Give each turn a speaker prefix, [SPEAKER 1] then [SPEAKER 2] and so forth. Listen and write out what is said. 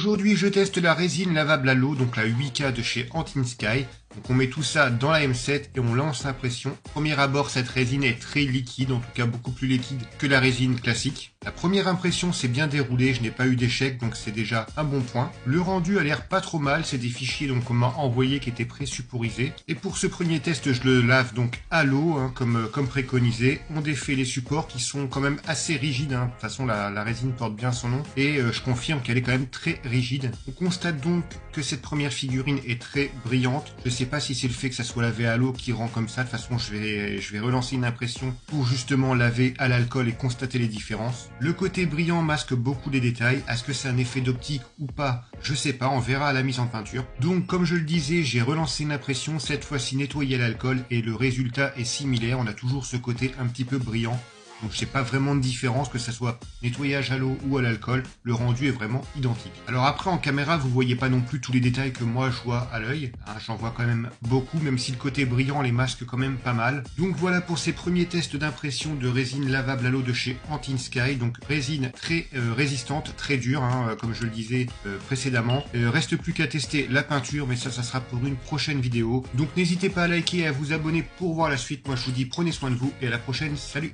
[SPEAKER 1] Aujourd'hui, je teste la résine lavable à l'eau, donc la 8K de chez Antinsky. Donc on met tout ça dans la M7 et on lance l'impression. Premier abord, cette résine est très liquide, en tout cas beaucoup plus liquide que la résine classique. La première impression s'est bien déroulée, je n'ai pas eu d'échec, donc c'est déjà un bon point. Le rendu a l'air pas trop mal, c'est des fichiers donc qu'on m'a envoyé qui étaient pré-supporisés. Et pour ce premier test, je le lave donc à l'eau, comme préconisé. On défait les supports qui sont quand même assez rigides, De toute façon, la résine porte bien son nom. Et je confirme qu'elle est quand même très rigide. On constate donc que cette première figurine est très brillante. Je sais pas si c'est le fait que ça soit lavé à l'eau qui rend comme ça. De toute façon, je vais relancer une impression pour justement laver à l'alcool et constater les différences. Le côté brillant masque beaucoup les détails. Est-ce que c'est un effet d'optique ou pas? Je sais pas, on verra à la mise en peinture. Donc, comme je le disais, j'ai relancé une impression, cette fois-ci nettoyée à l'alcool et le résultat est similaire. On a toujours ce côté un petit peu brillant. Donc je sais pas vraiment de différence, que ça soit nettoyage à l'eau ou à l'alcool, le rendu est vraiment identique. Alors après en caméra vous voyez pas non plus tous les détails que moi je vois à l'œil, j'en vois quand même beaucoup, même si le côté brillant les masque quand même pas mal. Donc voilà pour ces premiers tests d'impression de résine lavable à l'eau de chez Antinsky, donc résine très résistante, très dure, comme je le disais précédemment. Reste plus qu'à tester la peinture, mais ça sera pour une prochaine vidéo. Donc n'hésitez pas à liker et à vous abonner pour voir la suite. Moi je vous dis prenez soin de vous et à la prochaine, salut!